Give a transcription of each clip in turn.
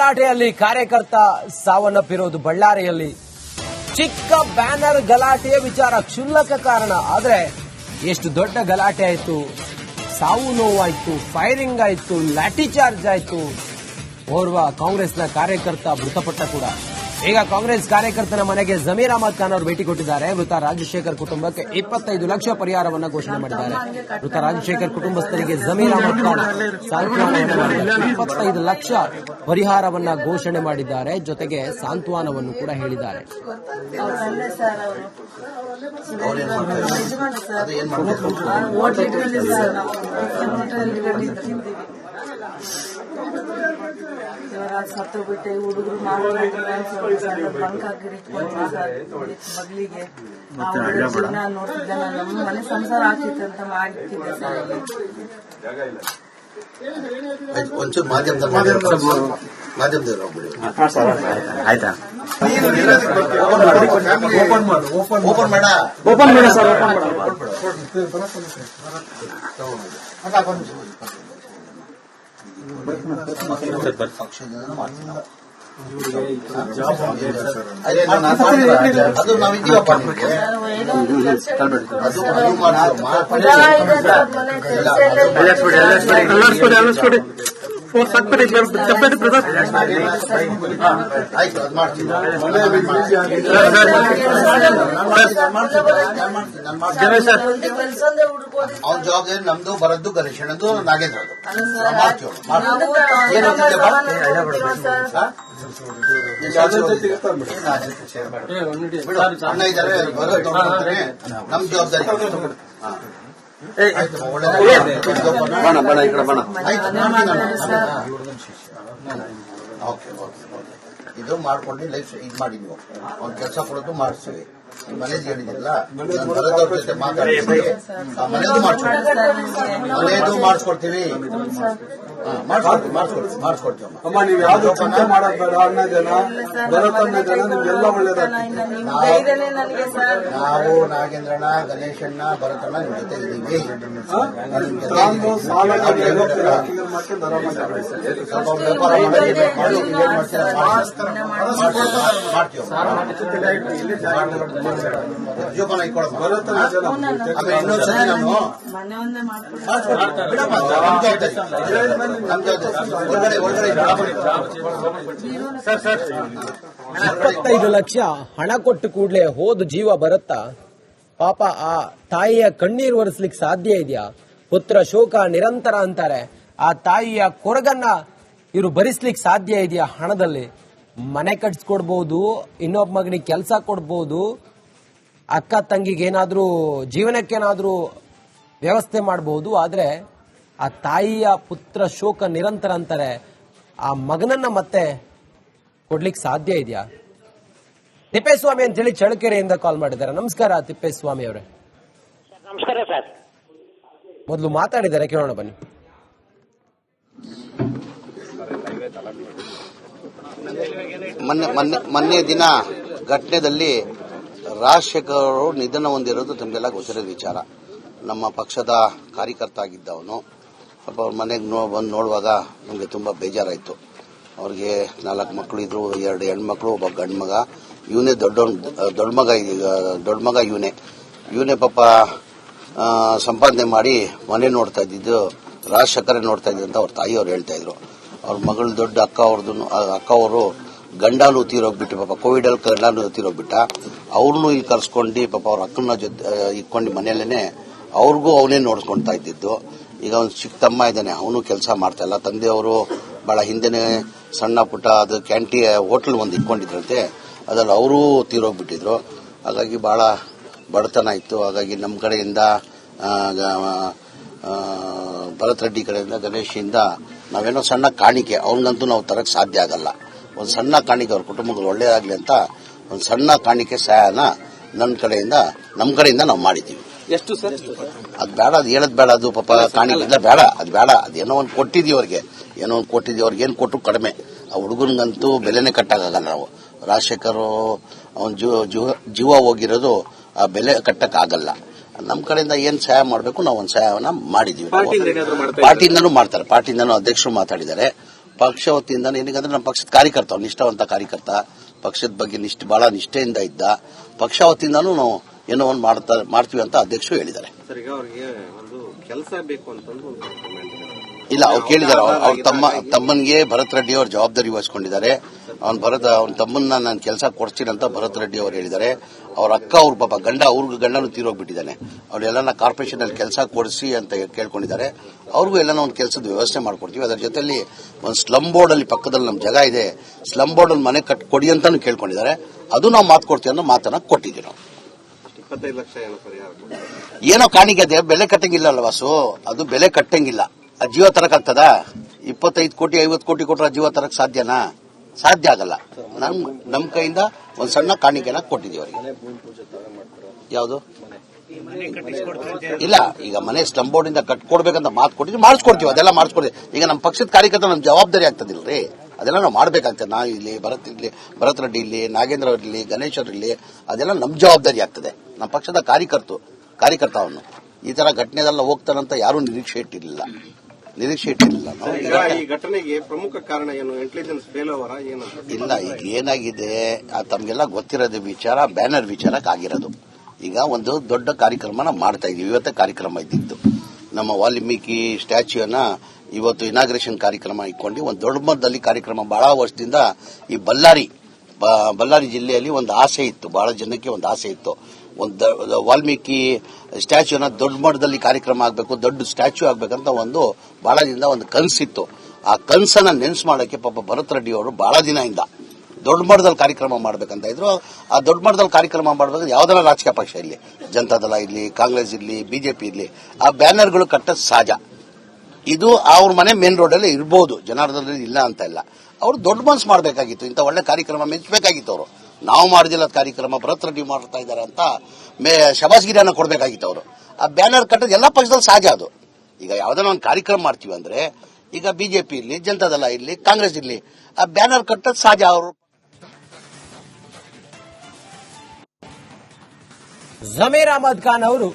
ಗಲಾಟೆಯಲ್ಲಿ ಕಾರ್ಯಕರ್ತ ಸಾವನ್ನಪ್ಪಿರೋದು ಬಳ್ಳಾರಿಯಲ್ಲಿ. ಚಿಕ್ಕ ಬ್ಯಾನರ್ ಗಲಾಟೆಯ ವಿಚಾರ ಕ್ಷುಲ್ಲಕ ಕಾರಣ, ಆದ್ರೆ ಎಷ್ಟು ದೊಡ್ಡ ಗಲಾಟೆ ಆಯ್ತು, ಸಾವು ನೋವಾಯ್ತು, ಫೈರಿಂಗ್ ಆಯ್ತು, ಲಾಠಿ ಚಾರ್ಜ್ ಆಯ್ತು. ಓರ್ವ ಕಾಂಗ್ರೆಸ್ನ ಕಾರ್ಯಕರ್ತ ಮೃತಪಟ್ಟ ಕೂಡ. ಈಗ ಕಾಂಗ್ರೆಸ್ ಕಾರ್ಯಕರ್ತನ ಮನೆಗೆ ಜಮೀರ್ ಅಹಮದ್ ಖಾನ್ ಅವರು ಭೇಟಿ ಕೊಟ್ಟಿದ್ದಾರೆ. ಮೃತ ರಾಜಶೇಖರ್ ಕುಟುಂಬಕ್ಕೆ 25 ಲಕ್ಷ ಪರಿಹಾರವನ್ನು ಘೋಷಣೆ ಮಾಡಿದ್ದಾರೆ. ಮೃತ ರಾಜಶೇಖರ್ ಕುಟುಂಬಸ್ಥರಿಗೆ ಜಮೀರ್ ಅಹಮದ್ ಖಾನ್ ಸಾಂತ್ವನವನ್ನು ಮಾಡಿದ್ದಾರೆ. 25 ಲಕ್ಷ ಪರಿಹಾರವನ್ನ ಘೋಷಣೆ ಮಾಡಿದ್ದಾರೆ. ಜೊತೆಗೆ ಸಾಂತ್ವನವನ್ನು ಕೂಡ ಹೇಳಿದ್ದಾರೆ. ಸತ್ತು ಬಿಟ್ಟೆ ಹುಡುಗರು ಬಂಕ್ ಹಾಕಿ ಬಗ್ಲಿಗೆ ನೋಡ್ತಿದ್ದೆ. ನಮ್ಮ ಮನೆ ಸಂಸಾರ ಆಗ್ತಿತ್ತು ಅಂತ ಮಾಡ್ತಿದ್ದೆ ಸರ್. ಒಂಚೂರು ಮಾಧ್ಯಮದಲ್ಲಿ ಆಯ್ತಾ? ಓಪನ್ ಮಾಡ ಸರ್. ಅದು ನಾವಿದ್ದೀವಪ್ಪ. ಆಯ್ತು, ಅದು ಮಾಡ್ತೀನಿ. ಅವ್ನ ಜವಾಬ್ದಾರಿ ನಮ್ದು, ಬರದ್ದು ಗಣೇಶನದು, ನಾಗೇಂದ್ರದು. ಅಣ್ಣ ಇದ್ದಾರೆ, ನಮ್ ಜವಾಬ್ದಾರಿ. ಇದು ಮಾಡ್ಕೊಂಡು ಲೈಫ್ ಇದು ಮಾಡಿ. ನೀವು ಅವ್ನ ಕೆಲಸ ಕೊಡೋದು ಮಾಡಿಸ್ತೀವಿ. ಮನೇದು ಹೇಳಿದಿಲ್ಲ, ಬರೋದವ್ರ ಜೊತೆ ಮಾತಾಡ್ತೀವಿ. ಮನೇದು ಮಾಡಿಸ್ಕೊಡ್ತೀವಿ. ಮಾಡಿಸ್ಕೊಡ್ತೀವಿ. ಅಮ್ಮ, ನೀವು ಯಾವ್ದು ಚಿಂತೆ ಮಾಡೋದ್ ಬೇಡ. ಅಣ್ಣ ಜನ ಬರತನ್ನ ಜನ ನಿಮ್ಗೆಲ್ಲ ಒಳ್ಳೇದಾಗ್ತದೆ. ನಾವು ನಾಗೇಂದ್ರಣ್ಣ, ಗಣೇಶಣ್ಣ, ಭರತಣ್ಣ ನಿಮ್ ಜೊತೆ ಇದ್ದೀವಿ. ಸಾಲ ಜೋಪಾನ ಇಟ್ಕೊಳ್ಳೋದು. ಆಮೇಲೆ ಇನ್ನೊಂದ್ಸತಿ ನಾನು 25 ಲಕ್ಷ ಹಣ ಕೊಟ್ಟು ಕೂಡಲೇ ಹೋದ ಜೀವ ಬರುತ್ತಾ? ಪಾಪ ಆ ತಾಯಿಯ ಕಣ್ಣೀರು ಒರೆಸ್ಲಿಕ್ಕೆ ಸಾಧ್ಯ ಇದೆಯಾ? ಪುತ್ರ ಶೋಕ ನಿರಂತರ ಅಂತಾರೆ. ಆ ತಾಯಿಯ ಕೊರಗನ್ನ ಇವರು ಭರಿಸ್ಲಿಕ್ಕೆ ಸಾಧ್ಯ ಇದೆಯಾ? ಹಣದಲ್ಲಿ ಮನೆ ಕಟ್ಸ್ಕೊಡ್ಬಹುದು, ಇನ್ನೊಬ್ಬ ಮಗನಿಗೆ ಕೆಲಸ ಕೊಡ್ಬಹುದು, ಅಕ್ಕ ತಂಗಿಗೇನಾದ್ರೂ ಜೀವನಕ್ಕೇನಾದ್ರೂ ವ್ಯವಸ್ಥೆ ಮಾಡಬಹುದು. ಆದ್ರೆ ಆ ತಾಯಿಯ ಪುತ್ರ ಶೋಕ ನಿರಂತರ ಅಂತಾರೆ. ಆ ಮಗನನ್ನ ಮತ್ತೆ ಕೊಡ್ಲಿಕ್ಕೆ ಸಾಧ್ಯ ಇದೆಯಾ? ತಿಪ್ಪೇಸ್ವಾಮಿ ಅಂತೇಳಿ ಚಳ್ಳಕೆರೆಯಿಂದ ಕಾಲ್ ಮಾಡಿದ್ದಾರೆ. ನಮಸ್ಕಾರ ತಿಪ್ಪೇಸ್ವಾಮಿ ಅವರೇ. ನಮಸ್ಕಾರ ಸರ್. ಮೊದಲು ಮಾತಾಡಿದ್ದಾರೆ, ಕೇಳೋಣ ಬನ್ನಿ. ಮೊನ್ನೆ ದಿನ ಘಟನೆಯಲ್ಲಿ ರಾಜಶೇಖರ್ ಅವರು ನಿಧನ ಹೊಂದಿರೋದು ತಮಗೆಲ್ಲ ಗೊತ್ತಿರೋ ವಿಚಾರ. ನಮ್ಮ ಪಕ್ಷದ ಕಾರ್ಯಕರ್ತ ಆಗಿದ್ದವನು. ಸ್ವಲ್ಪ ಅವ್ರ ಮನೆಗೆ ಬಂದು ನೋಡುವಾಗ ನಮಗೆ ತುಂಬ ಬೇಜಾರಾಯಿತು. ಅವ್ರಿಗೆ 4 ಮಕ್ಕಳು ಇದ್ರು, 2 ಹೆಣ್ಮಕ್ಳು, ಒಬ್ಬ ಗಂಡು ಮಗ. ಇವನೇ ದೊಡ್ಡ ಮಗ ಇವನೇ ಪಾಪ ಸಂಪಾದನೆ ಮಾಡಿ ಮನೆ ನೋಡ್ತಾ ಇದ್ದಿದ್ದು ರಾಜಶೇಖರ ನೋಡ್ತಾ ಇದ್ದ ಅಂತ ಅವ್ರ ತಾಯಿಯವ್ರು ಹೇಳ್ತಾ ಇದ್ರು. ಅವ್ರ ಮಗಳು ದೊಡ್ಡ ಅಕ್ಕ ಅವರು ಗಂಡಾನು ತೀರೋಗ್ಬಿಟ್ಟು, ಪಾಪ ಕೋವಿಡ್ ಅಲ್ಲಿ ಗಂಡಾನು ತೀರೋಗ್ಬಿಟ್ಟ. ಅವ್ರನ್ನೂ ಇಲ್ಲಿ ಕರ್ಸ್ಕೊಂಡು ಪಾಪ ಅವ್ರ ಅಕ್ಕನ ಜೊತೆ ಇಟ್ಕೊಂಡು ಮನೆಯಲ್ಲೇನೆ ಅವ್ರಿಗೂ ಅವನೇ ನೋಡ್ಕೊಳ್ತಾ ಇದ್ದಿದ್ದು. ಈಗ ಅವ್ನು ಚಿಕ್ಕ ತಮ್ಮ ಇದ್ದಾನೆ, ಅವನು ಕೆಲಸ ಮಾಡ್ತಾ ಇಲ್ಲ. ತಂದೆಯವರು ಬಹಳ ಹಿಂದೆನೆ ಸಣ್ಣ ಪುಟ್ಟ ಅದು ಹೋಟೆಲ್ ಒಂದು ಇಟ್ಕೊಂಡಿದ್ರಂತೆ, ಅದ್ರಲ್ಲಿ ಅವರೂ ತೀರೋಗ್ಬಿಟ್ಟಿದ್ರು. ಹಾಗಾಗಿ ಬಹಳ ಬಡತನ ಇತ್ತು. ಹಾಗಾಗಿ ನಮ್ಮ ಕಡೆಯಿಂದ ಭರತ್ ರೆಡ್ಡಿ ಕಡೆಯಿಂದ, ಗಣೇಶಿಂದ ನಾವೇನೋ ಸಣ್ಣ ಕಾಣಿಕೆ, ಅವ್ರಿಗಂತೂ ನಾವು ತರಕ್ಕೆ ಸಾಧ್ಯ ಆಗಲ್ಲ. ಒಂದು ಸಣ್ಣ ಕಾಣಿಕೆ ಅವ್ರ ಕುಟುಂಬಗಳು ಒಳ್ಳೆಯದಾಗಲಿ ಅಂತ ಒಂದು ಸಣ್ಣ ಕಾಣಿಕೆ ಸಹಾಯನ ನಮ್ಮ ಕಡೆಯಿಂದ ನಾವು ಮಾಡಿದ್ದೀವಿ. ಎಷ್ಟು ಸರ್? ಅದು ಬೇಡ, ಅದು ಹೇಳದ್ ಬೇಡ. ಅದು ಪಾಪ ಕಾಣಿಕೆ ಇಲ್ಲ, ಬೇಡ, ಅದು ಬೇಡ. ಅದೇನೋ ಒಂದು ಕೊಟ್ಟಿದ್ದೀವಿ ಅವ್ರಿಗೆ, ಏನು ಕೊಟ್ಟು ಕಡಿಮೆ. ಆ ಹುಡುಗನಿಗಂತೂ ಬೆಲೆನೇ ಕಟ್ಟಕ್ಕಾಗಲ್ಲ ನಾವು. ರಾಜಶೇಖರ್ ಅವನ್ ಜೀವ ಹೋಗಿರೋದು ಆ ಬೆಲೆ ಕಟ್ಟಕ್ಕಾಗಲ್ಲ. ನಮ್ಮ ಕಡೆಯಿಂದ ಏನ್ ಸಹಾಯ ಮಾಡಬೇಕು ನಾವು ಒಂದು ಸಹಾಯವನ್ನ ಮಾಡಿದೀವಿ. ಪಾರ್ಟಿಯಿಂದನೂ ಮಾಡ್ತಾರೆ, ಪಾರ್ಟಿಯಿಂದನೂ ಅಧ್ಯಕ್ಷರು ಮಾತಾಡಿದ್ದಾರೆ. ಪಕ್ಷ ವತಿಯಿಂದ ಏನಂದ್ರೆ ನಮ್ಮ ಪಕ್ಷದ ಕಾರ್ಯಕರ್ತ, ನಿಷ್ಠಾವಂತ ಕಾರ್ಯಕರ್ತ, ಪಕ್ಷದ ಬಗ್ಗೆ ಬಹಳ ನಿಷ್ಠೆಯಿಂದ ಇದ್ದ. ಪಕ್ಷ ವತಿಯಿಂದನೂ ನಾವು ಏನೋ ಒಂದು ಮಾಡ್ತೀವಿ ಅಂತ ಅಧ್ಯಕ್ಷರು ಹೇಳಿದ್ದಾರೆ. ಸರ್, ಈಗ ಅವ್ರಿಗೆ ಒಂದು ಕೆಲಸ ಬೇಕು ಅಂತಂದು ಇಲ್ಲ, ಅವ್ರು ಕೇಳಿದ್ದಾರೆ. ಅವ್ರ ತಮ್ಮನಿಗೆ ಭರತ್ ರೆಡ್ಡಿ ಅವರು ಜವಾಬ್ದಾರಿ ವಹಿಸ್ಕೊಂಡಿದ್ದಾರೆ. ಅವನ ತಮ್ಮನ್ನ ನಾನು ಕೆಲಸ ಕೊಡ್ತೀನಿ ಅಂತ ಭರತ್ ರೆಡ್ಡಿ ಅವರು ಹೇಳಿದ್ದಾರೆ. ಅವ್ರ ಅಕ್ಕ ಅವ್ರ ಪಾಪ ಅವ್ರ ಗಂಡನು ತೀರೋಗ್ಬಿಟ್ಟಿದ್ದಾನೆ. ಅವ್ರೆಲ್ಲ ಕಾರ್ಪೊರೇಷನ್ ಅಲ್ಲಿ ಕೆಲಸ ಕೊಡಿಸಿ ಅಂತ ಕೇಳ್ಕೊಂಡಿದ್ದಾರೆ. ಅವ್ರಿಗೂ ಎಲ್ಲ ಒಂದು ಕೆಲಸದ ವ್ಯವಸ್ಥೆ ಮಾಡ್ಕೊಡ್ತೀವಿ. ಅದರ ಜೊತೆಲಿ ಒಂದು ಸ್ಲಮ್ ಬೋರ್ಡ್ ಅಲ್ಲಿ ಪಕ್ಕದಲ್ಲಿ ನಮ್ಮ ಜಾಗ ಇದೆ, ಸ್ಲಮ್ ಬೋರ್ಡ್ ಅಲ್ಲಿ ಮನೆ ಕೊಡಿ ಅಂತಾನು ಕೇಳ್ಕೊಂಡಿದ್ದಾರೆ. ಅದು ನಾವು ಮಾತು ಕೊಡ್ತೀವಿ ಅನ್ನೋ ಮಾತನ್ನ ಕೊಟ್ಟಿದ್ದೀವಿ ನಾವು. 25 ಲಕ್ಷ ಏನೋ ಪರಿಹಾರ ಏನೋ ಕಾಣಿಕೆ ಅದೇ ಬೆಲೆ ಕಟ್ಟಂಗಿಲ್ಲ ಅಲ್ಲ ವಾಸು, ಅದು ಬೆಲೆ ಕಟ್ಟಂಗಿಲ್ಲ. ಆ ಜೀವ ತರಕಾಗ್ತದ? 25 ಕೋಟಿ 50 ಕೋಟಿ ಕೊಟ್ಟರೆ ಜೀವ ತರಕ್ ಸಾಧ್ಯನಾ? ಸಾಧ್ಯ ಆಗಲ್ಲ. ನಮ್ ಕೈಯಿಂದ ಒಂದ್ ಸಣ್ಣ ಕಾಣಿಕೆನ ಕೊಟ್ಟಿದ್ದೀವಿ ಅವರಿಗೆ. ಯಾವುದು ಇಲ್ಲ, ಈಗ ಮನೆ ಸ್ಲಮ್ ಬೋರ್ಡ್ ಇಂದ ಕಟ್ಕೊಡ್ಬೇಕಂತ ಮಾತು ಕೊಟ್ಟಿದ್ವಿ, ಮಾಡಿಸ್ಕೊಡ್ತೀವಿ. ಅದೆಲ್ಲ ಮಾಡಿಸ್ಕೊಡ್ತೀವಿ. ಈಗ ನಮ್ಮ ಪಕ್ಷದ ಕಾರ್ಯಕರ್ತ ನಮ್ ಜವಾಬ್ದಾರಿ ಆಗ್ತದಿಲ್ರಿ, ಅದೆಲ್ಲ ನಾವು ಮಾಡ್ಬೇಕಾಗ್ತದೆ. ನಾ ಇಲ್ಲಿ ಭರತ್ ರೆಡ್ಡಿ ಇಲ್ಲಿ, ನಾಗೇಂದ್ರ ಅವರಿರ್ಲಿ, ಗಣೇಶ್ ಅವರಿರ್ಲಿ, ಅದೆಲ್ಲ ನಮ್ ಜವಾಬ್ದಾರಿ ಆಗ್ತದೆ. ನಮ್ಮ ಪಕ್ಷದ ಕಾರ್ಯಕರ್ತ ಅವನು ಈ ತರ ಘಟನೆದೆಲ್ಲ ಹೋಗ್ತಾನಂತ ಯಾರೂ ನಿರೀಕ್ಷೆ ಇಟ್ಟಿರಲಿಲ್ಲ. ನಾವು ಈ ಘಟನೆಗೆ ಪ್ರಮುಖ ಕಾರಣ ಏನು? ಇಂಟೆಲಿಜೆನ್ಸ್ ಫೇಲ್ಯೂರ್ ಏನು? ಇಲ್ಲ, ಈಗ ಏನಾಗಿದೆ ತಮ್ಗೆಲ್ಲ ಗೊತ್ತಿರೋದು ವಿಚಾರ, ಬ್ಯಾನರ್ ವಿಚಾರಕ್ಕಾಗಿರೋದು. ಈಗ ಒಂದು ದೊಡ್ಡ ಕಾರ್ಯಕ್ರಮನ ಮಾಡ್ತಾ ಇದೀವಿ. ಇವತ್ತೇ ಕಾರ್ಯಕ್ರಮ ಇದ್ದಿದ್ದು ನಮ್ಮ ವಾಲ್ಮೀಕಿ ಸ್ಟ್ಯಾಚ್ಯೂನ ಇವತ್ತು ಇನಾಗ್ರೇಷನ್ ಕಾರ್ಯಕ್ರಮ ಇಟ್ಕೊಂಡು ಒಂದು ದೊಡ್ಡ ಮಟ್ಟದಲ್ಲಿ ಕಾರ್ಯಕ್ರಮ. ಬಹಳ ವರ್ಷದಿಂದ ಈ ಬಳ್ಳಾರಿ ಜಿಲ್ಲೆಯಲ್ಲಿ ಒಂದು ಆಸೆ ಇತ್ತು, ಬಹಳ ಜನಕ್ಕೆ ಒಂದು ಆಸೆ ಇತ್ತು. ಒಂದು ವಾಲ್ಮೀಕಿ ಸ್ಟ್ಯಾಚ್ಯೂನ ದೊಡ್ಡ ಮಟ್ಟದಲ್ಲಿ ಕಾರ್ಯಕ್ರಮ ಆಗಬೇಕು, ದೊಡ್ಡ ಸ್ಟ್ಯಾಚ್ಯೂ ಆಗ್ಬೇಕಂತ ಒಂದು ಬಹಳ ದಿನದಿಂದ ಒಂದು ಕನಸಿತ್ತು. ಆ ಕನಸನ್ನ ನೆನ್ಸು ಮಾಡೋಕೆ ಪಾಪ ಭರತ್ ರೆಡ್ಡಿ ಅವರು ಬಹಳ ದಿನದಿಂದ ದೊಡ್ಡ ಮಟ್ಟದಲ್ಲಿ ಕಾರ್ಯಕ್ರಮ ಮಾಡ್ಬೇಕಂತ ಇದ್ರು. ಆ ದೊಡ್ಡ ಮಟ್ಟದಲ್ಲಿ ಕಾರ್ಯಕ್ರಮ ಮಾಡಬೇಕಾದ್ರೆ ಯಾವ್ದಾರ ರಾಜಕೀಯ ಪಕ್ಷ ಇರಲಿ, ಜನತಾದಳ ಇರಲಿ, ಕಾಂಗ್ರೆಸ್ ಇರಲಿ, ಬಿಜೆಪಿ ಇರಲಿ, ಆ ಬ್ಯಾನರ್ಗಳು ಕಟ್ಟೋದು ಸಹಜ. ಇದು ಅವ್ರ ಮನೆ ಮೇನ್ ರೋಡ್ ಅಲ್ಲಿ ಇರಬಹುದು, ಜನಾರ್ದನಲ್ಲಿ ಇಲ್ಲ ಅಂತ ಇಲ್ಲ. ಅವ್ರು ದೊಡ್ಡ ಮನಸ್ಸು ಮಾಡಬೇಕಾಗಿತ್ತು, ಇಂಥ ಒಳ್ಳೆ ಕಾರ್ಯಕ್ರಮ ಮೆಚ್ಚಬೇಕಾಗಿತ್ತು. ಅವರು ನಾವು ಮಾಡಿದಿಲ್ಲ ಕಾರ್ಯಕ್ರಮ, ಭರತ್ ರೆಡ್ಡಿ ಮಾಡ್ತಾ ಇದ್ದಾರೆ ಅಂತ ಶಬಾಸ್ಗಿರಿಯನ್ನ ಕೊಡಬೇಕಾಗಿತ್ತು ಅವರು. ಆ ಬ್ಯಾನರ್ ಕಟ್ಟೋದು ಎಲ್ಲ ಪಕ್ಷದಲ್ಲಿ ಸಹಜ. ಅದು ಈಗ ಯಾವ್ದಾನ ಒಂದು ಕಾರ್ಯಕ್ರಮ ಮಾಡ್ತೀವಿ ಅಂದ್ರೆ, ಈಗ ಬಿಜೆಪಿ ಇರಲಿ, ಜನತಾದಳ ಇರಲಿ, ಕಾಂಗ್ರೆಸ್ ಇರಲಿ, ಆ ಬ್ಯಾನರ್ ಕಟ್ಟೋದು ಸಹಜ. ಅವರು ಜಮೀರ್ ಅಹಮದ್ ಖಾನ್ ಅವರು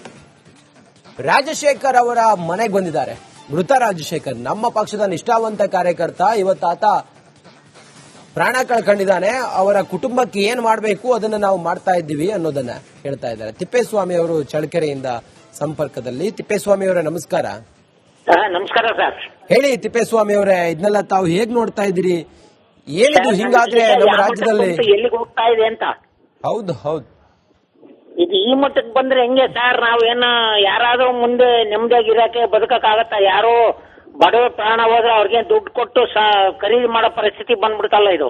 ರಾಜಶೇಖರ್ ಅವರ ಮನೆಗೆ ಬಂದಿದ್ದಾರೆ. ಮೃತ ರಾಜಶೇಖರ್ ನಮ್ಮ ಪಕ್ಷದ ನಿಷ್ಠಾವಂತ ಕಾರ್ಯಕರ್ತ. ಇವತ್ತಾತ ಪ್ರಾಣ ಕಳ್ಕೊಂಡಿದ್ದಾನೆ. ಅವರ ಕುಟುಂಬಕ್ಕೆ ಏನ್ ಮಾಡಬೇಕು ಅದನ್ನ ನಾವು ಮಾಡ್ತಾ ಇದ್ದೀವಿ ಅನ್ನೋದನ್ನ ಹೇಳ್ತಾ ಇದ್ದಾರೆ. ತಿಪ್ಪೇಸ್ವಾಮಿ ಅವರು ಚಳ್ಳಕೆರೆಯಿಂದ ಸಂಪರ್ಕದಲ್ಲಿ. ತಿಪ್ಪೇಸ್ವಾಮಿ ಅವರೇ ನಮಸ್ಕಾರ. ನಮಸ್ಕಾರ ಸರ್. ಹೇಳಿ ತಿಪ್ಪೇಸ್ವಾಮಿ ಅವರೇ, ಇದನ್ನೆಲ್ಲ ತಾವು ಹೇಗ್ ನೋಡ್ತಾ ಇದ್ದೀರಿ? ಏನಿದು ಹಿಂಗಾದ್ರೆ ನಮ್ಮ ರಾಜ್ಯದಲ್ಲಿ ಎಲ್ಲಿಗೆ ಹೋಗ್ತಾ ಇದೆ ಅಂತ? ಹೌದು ಹೌದು, ಇದು ಈ ಮಟ್ಟಕ್ಕೆ ಬಂದ್ರೆ ಹೆಂಗೆ ಸರ್? ನಾವೇನು ಯಾರಾದ್ರೂ ಮುಂದೆ ನೆಮ್ಮದಿಯಾಗಿರಕ್ಕೆ ಬದುಕಕ್ಕಾಗತ್ತಾ? ಯಾರೋ ಬಡವ ಪ್ರಾಣ ಹೋದ್ರೆ ಅವ್ರಿಗೆ ದುಡ್ಡು ಕೊಟ್ಟು ಖರೀದಿ ಮಾಡೋ ಪರಿಸ್ಥಿತಿ ಬಂದ್ಬಿಡ್ತಲ್ಲ ಇದು.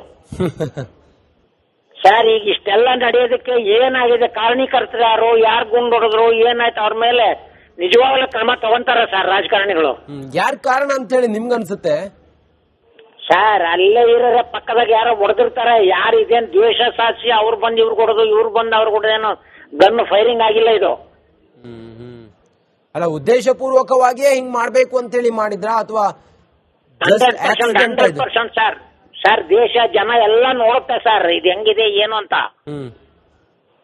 ಸರ್, ಈಗ ಇಷ್ಟೆಲ್ಲ ನಡೆಯೋದಕ್ಕೆ ಏನಾಗಿದೆ? ಕಾರಣೀಕರ್ತರು ಯಾರು? ಯಾರು ಗುಂಡು ಹೊಡೆದ್ರು? ಏನಾಯ್ತು? ಅವ್ರ ಮೇಲೆ ನಿಜವಾಗ್ಲೂ ಕ್ರಮ ತಗೊಂತಾರ ಸರ್ ರಾಜಕಾರಣಿಗಳು? ಯಾರ್ ಕಾರಣ ಅಂತ ಹೇಳಿ ನಿಮ್ಗನ್ಸುತ್ತೆ? ಸರ್, ಅಲ್ಲೇ ಇರೋ ಪಕ್ಕದಾಗ ಯಾರೋ ಹೊಡೆದಿರ್ತಾರೆ. ಯಾರು ಇದೇನು ದ್ವೇಷ ಸಾಧಿಸಿ ಅವ್ರು ಬಂದು ಇವ್ರು ಕೊಡೋದು, ಇವ್ರು ಬಂದು ಅವ್ರು ಕೊಡೋದು, ಏನೋ ಗನ್ ಫೈರಿಂಗ್ ಆಗಿಲ್ಲ ಇದು. ಅಲ್ಲ, ಉದ್ದೇಶಪೂರ್ವಕವಾಗಿಯೇ ಹಿಂಗ್ ಮಾಡ್ಬೇಕು ಅಂತೇಳಿ ಮಾಡಿದ್ರ ಅಥವಾ 100% ಸರ್? ಸರ್, ದೇಶ ಜನ ಎಲ್ಲ ನೋಡುತ್ತೆ ಸರ್ ಇದು ಹೆಂಗಿದೆ ಏನು ಅಂತ.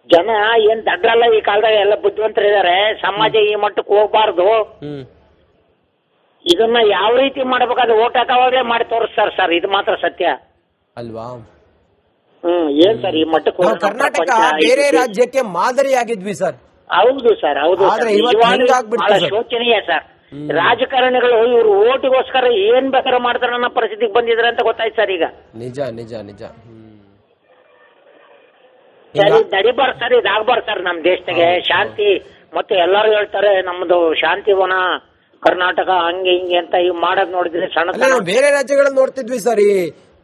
ಜನ ಏನ್ ದಡ್ರಲ್ಲ ಈ ಕಾಲದಾಗ, ಎಲ್ಲ ಬುದ್ಧಿವಂತರಿದ್ದಾರೆ. ಸಮಾಜ ಈ ಮಟ್ಟಕ್ಕೆ ಹೋಗ್ಬಾರ್ದು. ಇದನ್ನ ಯಾವ ರೀತಿ ಮಾಡಬೇಕಾದ್ರೆ ಓಟ್ ಹಾಕೋವಾಗಲೇ ಮಾಡಿ ತೋರಿಸ್ತಾರೆ ಸರ್. ಇದು ಮಾತ್ರ ಸತ್ಯ ಅಲ್ವಾ? ಏನ್ ಸರ್ ಈ ಮಟ್ಟಕ್ಕೆ? ಕರ್ನಾಟಕ ಬೇರೆ ರಾಜ್ಯಕ್ಕೆ ಮಾದರಿಯಾಗಿದ್ವಿ ಸರ್. ಹೌದು ಸರ್, ಹೌದು. ಬಹಳ ಶೋಚನೀಯ ಸರ್. ರಾಜಕಾರಣಿಗಳು ಇವರು ಓಟಿಗೋಸ್ಕರ ಏನ್ ಬೇಕಾದ್ರೂ ಮಾಡ್ತಾರೆ ಅನ್ನೋ ಪರಿಸ್ಥಿತಿಗೆ ಬಂದಿದ್ದಾರೆ ಅಂತ ಗೊತ್ತಾಯ್ತು ಸರ್ ಈಗ. ನಿಜ ನಿಜ ನಿಜ. ಸರ್, ಇದು ನಡಿಬಾರ್ದು ಸರ್, ಇದಾಗಬಾರ್ದು ಸರ್. ನಮ್ ದೇಶದಾಗೆ ಶಾಂತಿ, ಮತ್ತೆ ಎಲ್ಲಾರು ಹೇಳ್ತಾರೆ ನಮ್ದು ಶಾಂತಿವನ ಕರ್ನಾಟಕ ಹಂಗೆ ಹಿಂಗೆ ಅಂತ ಈಗ ಮಾಡೋದ್ ನೋಡಿದ್ರೆ ಸಣ್ಣ ಬೇರೆ ರಾಜ್ಯಗಳನ್ನ ನೋಡ್ತಿದ್ವಿ ಸರ್. ಈ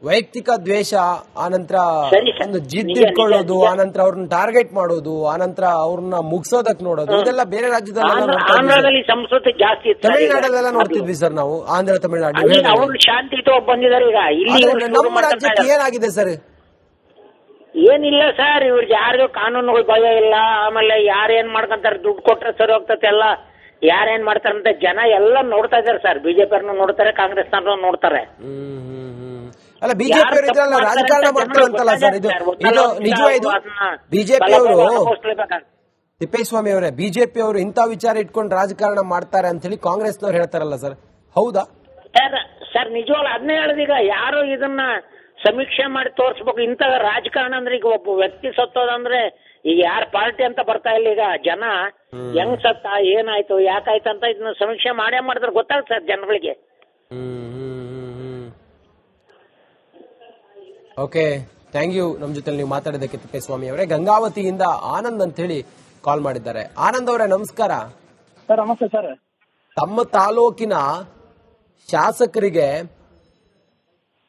ವೈಯಕ್ತಿಕ ದ್ವೇಷ, ಆನಂತರ ಒಂದು ಜಿದ್ದಿಟ್ಕೊಳ್ಳೋದು, ಆನಂತರ ಅವ್ರನ್ನ ಟಾರ್ಗೆಟ್ ಮಾಡೋದು, ಆನಂತರ ಅವ್ರನ್ನ ಮುಗಿಸೋದಕ್ ನೋಡೋದು, ಇದೆಲ್ಲ ಬೇರೆ ಆಂಧ್ರದಲ್ಲಿ ಸಂಸ್ಕೃತಿ ಜಾಸ್ತಿ ಇತ್ತು. ತಮಿಳುನಾಡಲ್ಲೆಲ್ಲ ನೋಡ್ತಿದ್ವಿ ಸರ್ ನಾವು. ಆಂಧ್ರ, ತಮಿಳುನಾಡು ಅವರು ಶಾಂತಿ ಬಂದಿದ್ದಾರೆ. ಈಗ ಇಲ್ಲಿ ನಮ್ಮ ರಾಜ್ಯಕ್ಕೆ ಏನಾಗಿದೆ ಸರ್? ಏನಿಲ್ಲ ಸರ್, ಇವ್ರಿಗೆ ಯಾರಿಗೂ ಕಾನೂನುಗಳು ಭಯ ಇಲ್ಲ. ಆಮೇಲೆ ಯಾರೇನ್ ಮಾಡ್ಕೊಂತಾರೆ, ದುಡ್ಡು ಕೊಟ್ರೆ ಸರಿ ಹೋಗ್ತತೆ ಎಲ್ಲ. ಯಾರೇನ್ ಮಾಡ್ತಾರಂತ ಜನ ಎಲ್ಲ ನೋಡ್ತಾ ಇದಾರೆ ಸರ್. ಬಿಜೆಪಿ ಅವ್ರನ್ನ ನೋಡ್ತಾರೆ, ಕಾಂಗ್ರೆಸ್ ನೋಡ್ತಾರೆ. ಅಲ್ಲ, ಬಿಜೆಪಿ ಅವರು ರಾಜಕಾರಣ ಮಾಡ್ತಾರಂತಲ್ಲ ಸರ್, ಇದು ನಿಜ? ಇದು ಬಿಜೆಪಿ ಅವರು, ತಿಪ್ಪೇಸ್ವಾಮಿ ಅವರೇ, ಬಿಜೆಪಿ ಅವರು ಇಂಥ ವಿಚಾರ ಇಟ್ಕೊಂಡು ರಾಜಕಾರಣ ಮಾಡ್ತಾರೆ ಅಂತ ಹೇಳಿ ಕಾಂಗ್ರೆಸ್ನವ್ರು ಹೇಳ್ತಾರಲ್ಲ ಸರ್, ಹೌದಾ? ಸರ್ ನಿಜವಾಗ್ಲು ಅದನ್ನೇ ಹೇಳಿದೀಗ ಯಾರು ಇದನ್ನ ಸಮೀಕ್ಷೆ ಮಾಡಿ ತೋರಿಸ್ಬೇಕು. ಇಂಥ ರಾಜಕಾರಣ ಅಂದ್ರೆ ಈಗ ಒಬ್ಬ ವ್ಯಕ್ತಿ ಸತ್ತೋದಂದ್ರೆ ಈಗ ಯಾರ ಪಾರ್ಟಿ ಅಂತ ಬರ್ತಾ ಇಲ್ಲ. ಈಗ ಜನ ಹೆಂಗ್ ಸತ್ತ, ಏನಾಯ್ತು, ಯಾಕಾಯ್ತು ಅಂತ ಇದನ್ನ ಸಮೀಕ್ಷೆ ಮಾಡೇ ಮಾಡಿದ್ರೆ ಗೊತ್ತಾಗುತ್ತೆ ಸರ್ ಜನಗಳಿಗೆ. ಓಕೆ, ಥ್ಯಾಂಕ್ ಯು ನಮ್ಮ ಜೊತೆ ನೀವು ಮಾತಾಡಿದ್ದಕ್ಕೆ ತಿಪ್ಪೇಸ್ವಾಮಿ ಅವರೇ. ಗಂಗಾವತಿಯಿಂದ ಆನಂದ್ ಅಂತ ಹೇಳಿ ಕಾಲ್ ಮಾಡಿದ್ದಾರೆ. ಆನಂದ್ ಅವರೇ ನಮಸ್ಕಾರ. ಸರ್ ನಮಸ್ತೆ ಸರ್. ತಮ್ಮ ತಾಲೂಕಿನ ಶಾಸಕರಿಗೆ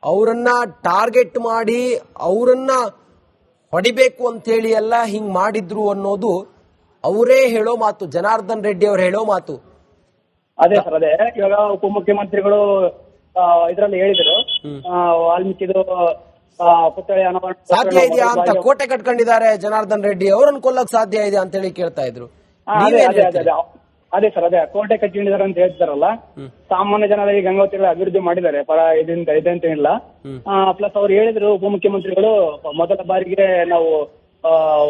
ಅವರನ್ನ ಟಾರ್ಗೆಟ್ ಮಾಡಿ ಅವರನ್ನ ಹೊಡಿಬೇಕು ಅಂತ ಹೇಳಿ ಎಲ್ಲ ಹಿಂಗ್ ಮಾಡಿದ್ರು ಅನ್ನೋದು ಅವರೇ ಹೇಳೋ ಮಾತು, ಜನಾರ್ದನ್ ರೆಡ್ಡಿ ಅವರು ಹೇಳೋ ಮಾತು. ಅದೇ ಸರ್, ಅದೇ ಇವಾಗ ಉಪಮುಖ್ಯಮಂತ್ರಿಗಳು ಇದ್ರಲ್ಲಿ ಹೇಳಿದ್ರು ವಾಲ್ಮೀಕಿದು ಪುತ್ಥಳಿ ಅನಾವರಣ ಸಾಧ್ಯ ಇದೆಯಾ ಅಂತ ಕೋಟೆ ಕಟ್ಕೊಂಡಿದ್ದಾರೆ ಜನಾರ್ದನ್ ರೆಡ್ಡಿ, ಅವರನ್ನು ಕೊಲ್ಲಕ್ ಸಾಧ್ಯ ಇದೆ ಅಂತ ಹೇಳಿ ಕೇಳ್ತಾ ಇದ್ರು. ಅದೇ ಸರ್, ಅದೇ ಕೋಟೆ ಕಟ್ಟಿದ್ದಾರೆ ಅಂತ ಹೇಳ್ತಾರಲ್ಲ. ಸಾಮಾನ್ಯ ಜನರಿಗೆ ಗಂಗಾವತಿಗಳ ಅಭಿವೃದ್ಧಿ ಮಾಡಿದ್ದಾರೆ, ಇದೆ ಅಂತ ಇಲ್ಲ. ಪ್ಲಸ್ ಅವ್ರು ಹೇಳಿದ್ರು ಉಪಮುಖ್ಯಮಂತ್ರಿಗಳು ಮೊದಲ ಬಾರಿಗೆ ನಾವು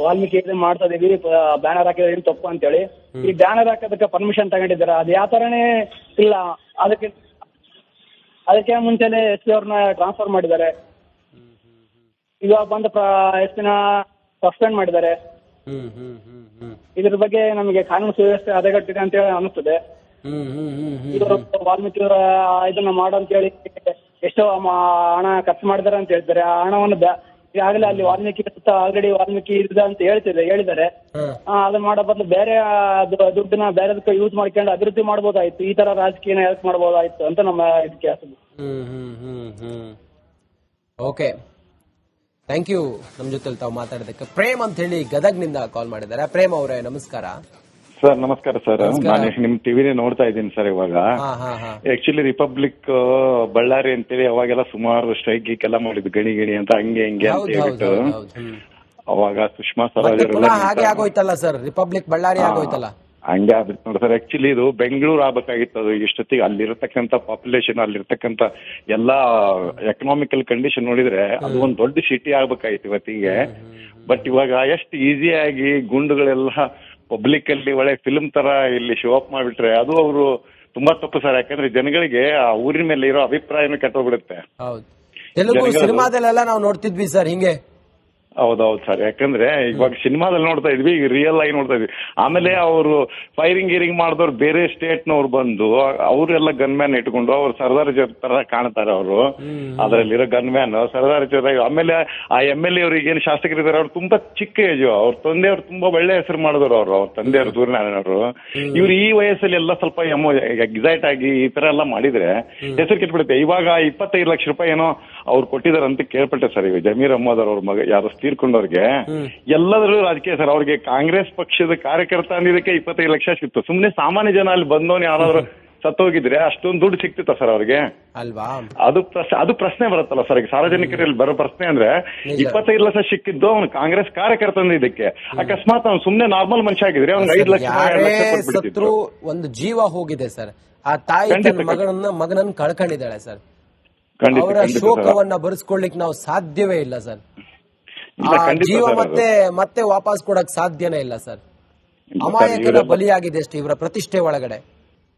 ವಾಲ್ಮೀಕಿ ಮಾಡ್ತಾ ಇದೀವಿ, ಬ್ಯಾನರ್ ಹಾಕಿದ್ರೆ ತಪ್ಪು ಅಂತ ಹೇಳಿ. ಈ ಬ್ಯಾನರ್ ಹಾಕೋದಕ್ಕೆ ಪರ್ಮಿಷನ್ ತಗೊಂಡಿದ್ದಾರೆ, ಅದು ಯಾವ ತರನೇ ಇಲ್ಲ. ಅದಕ್ಕೆ ಮುಂಚೆನೆ ಎಸ್ ಪಿ ಅವ್ರನ್ನ ಟ್ರಾನ್ಸ್ಫರ್ ಮಾಡಿದ್ದಾರೆ. ಇವಾಗ ಬಂದ ಎಸ್ ಪಿನ ಸಸ್ಪೆಂಡ್ ಮಾಡಿದ್ದಾರೆ. ಇದ್ರ ಬಗ್ಗೆ ನಮಗೆ ಕಾನೂನು ಸುವ್ಯವಸ್ಥೆ ಹದಗೆಟ್ಟಿದೆ ಅಂತ ಹೇಳಿ ಅನಿಸ್ತದೆ. ಇವರು ವಾಲ್ಮೀಕಿ ಇದನ್ನ ಮಾಡಂತ ಹೇಳಿ ಎಷ್ಟೋ ಹಣ ಖರ್ಚು ಮಾಡಿದಾರೆ ಅಂತ ಹೇಳ್ತಾರೆ. ಆ ಹಣವನ್ನು ಈಗಾಗಲೇ ಅಲ್ಲಿ ವಾಲ್ಮೀಕಿ ಆಲ್ರೆಡಿ ವಾಲ್ಮೀಕಿ ಇದೆ ಅಂತ ಹೇಳಿದ್ದಾರೆ. ಅದನ್ನ ಮಾಡೋ ಬದಲು ಬೇರೆ ದುಡ್ಡನ್ನ ಬೇರೆದಕ್ಕೆ ಯೂಸ್ ಮಾಡ್ಕೊಂಡು ಅಭಿವೃದ್ಧಿ ಮಾಡ್ಬೋದಾಯ್ತು. ಈ ತರ ರಾಜಕೀಯ ಹೆಲ್ಪ್ ಮಾಡ್ಬೋದಾಯ್ತು ಅಂತ ನಮ್ಮ ಇದಕ್ಕೆ ಅನ್ಸುತ್ತೆ. ಓಕೆ, ಥ್ಯಾಂಕ್ ಯು ನಮ್ಮ ಜೊತೆ ತಾವು ಮಾತಾಡೋದಕ್ಕೆ. ಪ್ರೇಮ್ ಅಂತ ಹೇಳಿ ಗದಗ್ನಿಂದ ಕಾಲ್ ಮಾಡಿದ್ದಾರೆ. ಪ್ರೇಮ್ ಅವರೇ ನಮಸ್ಕಾರ. ಸರ್ ನಮಸ್ಕಾರ ಸರ್. ನಾನು ನಿಮ್ ಟಿವಿನೇ ನೋಡ್ತಾ ಇದ್ದೀನಿ ಸರ್. ಇವಾಗ ಆಕ್ಚುಲಿ ರಿಪಬ್ಲಿಕ್ ಬಳ್ಳಾರಿ ಅಂತೇಳಿ ಅವಾಗೆಲ್ಲ ಸುಮಾರು ಸ್ಟ್ರೈಕ್ ಗೀಕ್ ಎಲ್ಲ ಮಾಡಿದ್ದು, ಗಣಿ ಅಂತ ಹಂಗೆ ಅಂತ ಹೇಳ್ಬಿಟ್ಟು ಅವಾಗ ಸುಷ್ಮಾ ಸ್ವರಾಜ್ ಹಾಗೆ ಆಗೋಯ್ತಲ್ಲ ಸರ್, ರಿಪಬ್ಲಿಕ್ ಬಳ್ಳಾರಿ ಆಗೋಯ್ತಲ್ಲ. ಹಂಗೆ ಆಗ್ಬಿಟ್ಟು ನೋಡಿ ಸರ್. ಆಕ್ಚುಲಿ ಇದು ಬೆಂಗಳೂರು ಆಗ್ಬೇಕಾಗಿತ್ತು. ಅದು ಇಷ್ಟೊತ್ತಿಗೆ ಅಲ್ಲಿರತಕ್ಕಂತ ಪಾಪ್ಯುಲೇಷನ್, ಅಲ್ಲಿರ್ತಕ್ಕಂತ ಎಲ್ಲಾ ಎಕನಾಮಿಕಲ್ ಕಂಡೀಷನ್ ನೋಡಿದ್ರೆ ಅದು ಒಂದ್ ದೊಡ್ಡ ಸಿಟಿ ಆಗ್ಬೇಕಾಗಿತ್ತು ಇವತ್ತಿಗೆ. ಬಟ್ ಇವಾಗ ಎಷ್ಟು ಈಸಿಯಾಗಿ ಗುಂಡುಗಳೆಲ್ಲ ಪಬ್ಲಿಕ್ ಅಲ್ಲಿ ಒಳ್ಳೆ ಫಿಲ್ಮ್ ತರ ಇಲ್ಲಿ ಶೋ ಅಪ್ ಮಾಡ್ಬಿಟ್ರೆ ಅದು ಅವರು ತುಂಬಾ ತಪ್ಪು ಸರ್. ಯಾಕಂದ್ರೆ ಜನಗಳಿಗೆ ಆ ಊರಿನ ಮೇಲೆ ಇರೋ ಅಭಿಪ್ರಾಯನೂ ಕೆಟ್ಟೋಗ್ಬಿಡುತ್ತೆ. ತೆಲುಗು ಸಿನಿಮಾದಲ್ಲೆಲ್ಲ ನಾವು ನೋಡ್ತಿದ್ವಿ ಸರ್ ಹಿಂಗೆ. ಹೌದೌದು ಸರ್. ಯಾಕಂದ್ರೆ ಇವಾಗ ಸಿನಿಮಾದಲ್ಲಿ ನೋಡ್ತಾ ಇದ್ವಿ, ಈಗ ರಿಯಲ್ ಆಗಿ ನೋಡ್ತಾ ಇದ್ವಿ. ಆಮೇಲೆ ಅವರು ಫೈರಿಂಗ್ ಗೀರಿಂಗ್ ಮಾಡಿದವ್ರು ಬೇರೆ ಸ್ಟೇಟ್ ನವ್ರು ಬಂದು ಅವರೆಲ್ಲ ಗನ್ ಮ್ಯಾನ್ ಇಟ್ಕೊಂಡು ಅವ್ರು ಸರ್ದಾರ್ ತರ ಕಾಣ್ತಾರೆ. ಅವರು ಅದ್ರಲ್ಲಿರೋ ಗನ್ ಮ್ಯಾನ್ ಸರ್ದಾರ್ ಜೊತೆ. ಆಮೇಲೆ ಆ MLA ಅವ್ರಿಗೆ ಏನು ಶಾಸಕರಿದ್ದಾರೆ ಅವ್ರು ತುಂಬಾ ಚಿಕ್ಕ ಏಜು. ಅವ್ರ ತಂದೆಯವ್ರು ತುಂಬಾ ಒಳ್ಳೆ ಹೆಸರು ಮಾಡಿದವರು. ಅವ್ರ ತಂದೆಯವರು ಸೂರ್ಯನಾರಾಯಣವರು. ಇವ್ರು ಈ ವಯಸ್ಸಲ್ಲಿ ಎಲ್ಲ ಸ್ವಲ್ಪ ಎಕ್ಸೈಟ್ ಆಗಿ ಈ ತರ ಎಲ್ಲ ಮಾಡಿದ್ರೆ ಹೆಸರು ಕೆಟ್ಬಿಡುತ್ತೆ. ಇವಾಗ 25 ಲಕ್ಷ ರೂಪಾಯಿ ಏನೋ ಅವ್ರು ಕೊಟ್ಟಿದ್ದಾರೆ ಅಂತ ಕೇಳ್ಪಟ್ಟೆ ಸರ್. ಈಗ ಜಮೀರ್ ಅಹ್ಮದ್ ಅವ್ರ ಮಗ ಯಾರು ತೀರ್ಕೊಂಡವ್ರಿಗೆ ಎಲ್ಲದರೂ ರಾಜಕೀಯ ಸರ್. ಅವ್ರಿಗೆ ಕಾಂಗ್ರೆಸ್ ಪಕ್ಷದ ಕಾರ್ಯಕರ್ತ ಅಂದಿದ್ದಕ್ಕೆ 25 ಲಕ್ಷ ಸಿಕ್ತು. ಸುಮ್ನೆ ಸಾಮಾನ್ಯ ಜನ ಅಲ್ಲಿ ಬಂದವನು ಯಾರಾದ್ರೂ ಸತ್ತೋಗಿದ್ರೆ ಅಷ್ಟೊಂದು ದುಡ್ಡು ಸಿಕ್ತಿತ್ತ ಸರ್ ಅವ್ರಿಗೆ ಅಲ್ವಾ? ಅದು ಪ್ರಶ್ನೆ ಬರುತ್ತಲ್ಲ ಸರ್. ಈಗ ಸಾರ್ವಜನಿಕರಲ್ಲಿ ಬರೋ ಪ್ರಶ್ನೆ ಅಂದ್ರೆ 25 ಲಕ್ಷ ಸಿಕ್ಕಿದ್ದು ಅವ್ನು ಕಾಂಗ್ರೆಸ್ ಕಾರ್ಯಕರ್ತ ಇದಕ್ಕೆ. ಅಕಸ್ಮಾತ್ ಅವ್ನು ಸುಮ್ನೆ ನಾರ್ಮಲ್ ಮನುಷ್ಯ ಆಗಿದ್ರೆ ಅವ್ನಿಗೆ 5 ಲಕ್ಷ ಒಂದು ಜೀವ ಹೋಗಿದೆ ಸರ್. ಆ ತಾಯಿ ಮಗನನ್ನ ಕಳ್ಕೊಂಡಿದ್ದಾಳೆ ಸರ್. ಅವರ ಶೋಕವನ್ನ ಭರಿಸ್ಕೊಳ್ಳಿಕ್ ನಾವು ಸಾಧ್ಯವೇ ಇಲ್ಲ ಸರ್. ಜೀವ ಮತ್ತೆ ವಾಪಸ್ ಕೊಡಕ್ ಸಾಧ್ಯನೇ ಇಲ್ಲ ಸರ್. ಅಮಾಯಕನ ಬಲಿಯಾಗಿದೆ ಅಷ್ಟೇ ಇವರ ಪ್ರತಿಷ್ಠೆ ಒಳಗಡೆ.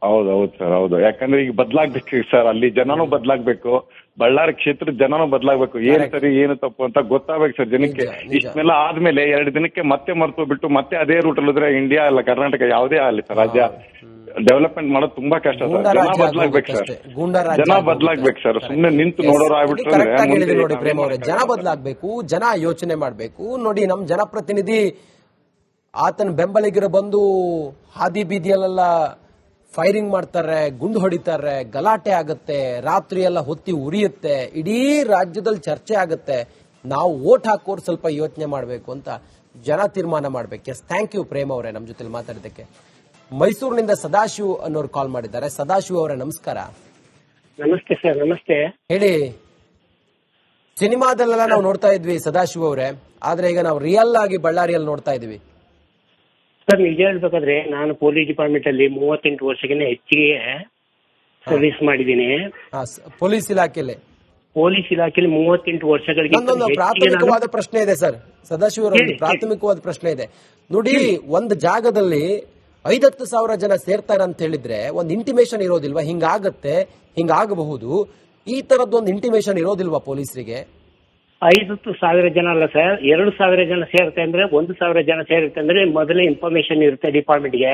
ಹೌದೌದು ಸರ್, ಹೌದು. ಯಾಕಂದ್ರೆ ಈಗ ಬದಲಾಗ್ಬೇಕು ಸರ್. ಅಲ್ಲಿ ಜನನೂ ಬದಲಾಗ್ಬೇಕು, ಬಳ್ಳಾರಿ ಕ್ಷೇತ್ರದ ಜನನೂ ಬದಲಾಗ್ಬೇಕು. ಏನ್ ಸರಿ ಏನು ತಪ್ಪು ಅಂತ ಗೊತ್ತಾಗ್ಬೇಕು ಸರ್ ಜನಕ್ಕೆ. ಇಷ್ಟೆಲ್ಲ ಆದ್ಮೇಲೆ 2 ದಿನಕ್ಕೆ ಮತ್ತೆ ಮರ್ತು ಬಿಟ್ಟು ಮತ್ತೆ ಅದೇ ರೂಟ್ ಅಲ್ಲಿದ್ರೆ ಇಂಡಿಯಾ ಅಲ್ಲ ಕರ್ನಾಟಕ ಯಾವುದೇ ಆಗಲಿ ಸರ್ ರಾಜ್ಯ ಡೆವಲಪ್ಮೆಂಟ್ ಮಾಡೋದು ತುಂಬಾ ಕಷ್ಟ ಸರ್. ಜನ ಬದಲಾಗ್ಬೇಕು ಸರ್, ಜನ ಬದಲಾಗ್ಬೇಕು ಸರ್. ಸುಮ್ನೆ ನಿಂತು ನೋಡೋರು ಆಗ್ಬಿಟ್ರೆ ನೋಡಿ ಪ್ರೇಮ್ ಅವರೇ, ಜನ ಬದಲಾಗ್ಬೇಕು, ಜನ ಯೋಚನೆ ಮಾಡ್ಬೇಕು. ನೋಡಿ ನಮ್ ಜನಪ್ರತಿನಿಧಿ ಆತನ ಬೆಂಬಲಿಗರು ಬಂದು ಹಾದಿ ಬೀದಿಯಲ್ಲೆಲ್ಲ ಫೈರಿಂಗ್ ಮಾಡ್ತಾರೆ, ಗುಂಡು ಹೊಡಿತಾರೆ, ಗಲಾಟೆ ಆಗುತ್ತೆ, ರಾತ್ರಿ ಎಲ್ಲ ಹೊತ್ತಿ ಉರಿಯುತ್ತೆ, ಇಡೀ ರಾಜ್ಯದಲ್ಲಿ ಚರ್ಚೆ ಆಗುತ್ತೆ. ನಾವು ವೋಟ್ ಹಾಕೋರು ಸ್ವಲ್ಪ ಯೋಚನೆ ಮಾಡಬೇಕು ಅಂತ ಜನ ತೀರ್ಮಾನ ಮಾಡ್ಬೇಕು. ಎಸ್, ಥ್ಯಾಂಕ್ ಯು ಪ್ರೇಮ್ ಅವರೇ ನಮ್ಮ ಜೊತೆ ಮಾತಾಡಿದ್ದಕ್ಕೆ. ಮೈಸೂರಿನಿಂದ ಸದಾಶಿವ್ ಅನ್ನೋರು ಕಾಲ್ ಮಾಡಿದ್ದಾರೆ. ಸದಾಶಿವ್ ಅವರೇ ನಮಸ್ಕಾರ. ನಮಸ್ತೆ ಸರ್. ನಮಸ್ತೆ. ಹೇಳಿ. ಸಿನಿಮಾದಲ್ಲೆಲ್ಲ ನಾವು ನೋಡ್ತಾ ಇದ್ವಿ ಸದಾಶಿವ್ ಅವರೇ, ಆದ್ರೆ ಈಗ ನಾವು ರಿಯಲ್ ಆಗಿ ಬಳ್ಳಾರಿಯಲ್ಲಿ ನೋಡ್ತಾ ಇದೀವಿ ಸರ್. ನಿಜ ಹೇಳ್ಬೇಕಾದ್ರೆ ನಾನು ಪೊಲೀಸ್ ಡಿಪಾರ್ಟ್ಮೆಂಟ್ ಅಲ್ಲಿ 38 ವರ್ಷಕ್ಕಿಂತ ಹೆಚ್ಚಿಗೆ ಸರ್ವಿಸ್ ಮಾಡಿದ್ದೀನಿ. ಪೊಲೀಸ್ ಇಲಾಖೆಯಲ್ಲಿ 38 ವರ್ಷಗಳಿಗೆ. ಒಂದೊಂದು ಪ್ರಾಥಮಿಕವಾದ ಪ್ರಶ್ನೆ ಇದೆ ಸರ್ ಸದಾಶಿವ್ ಅವರ, ಪ್ರಾಥಮಿಕವಾದ ಪ್ರಶ್ನೆ ಇದೆ ನೋಡಿ. ಒಂದು ಜಾಗದಲ್ಲಿ 5-10 ಸಾವಿರ ಜನ ಸೇರ್ತಾರೆ ಅಂತ ಹೇಳಿದ್ರೆ ಒಂದು ಇಂಟಿಮೇಷನ್ ಇರೋದಿಲ್ವಾ? ಹಿಂಗಾಗತ್ತೆ, ಹಿಂಗಾಗಬಹುದು. ಈ ತರದ್ದೊಂದು ಇಂಟಿಮೇಷನ್ ಇರೋದಿಲ್ವಾ ಪೊಲೀಸರಿಗೆ? 5,000 ಜನ ಅಲ್ಲ ಸರ್, 2,000 ಜನ ಸೇರುತ್ತೆ ಅಂದ್ರೆ 1,000 ಜನ ಸೇರುತ್ತೆ ಅಂದ್ರೆ ಮೊದಲೇ ಇನ್ಫಾರ್ಮೇಶನ್ ಇರುತ್ತೆ ಡಿಪಾರ್ಟ್ಮೆಂಟ್ಗೆ.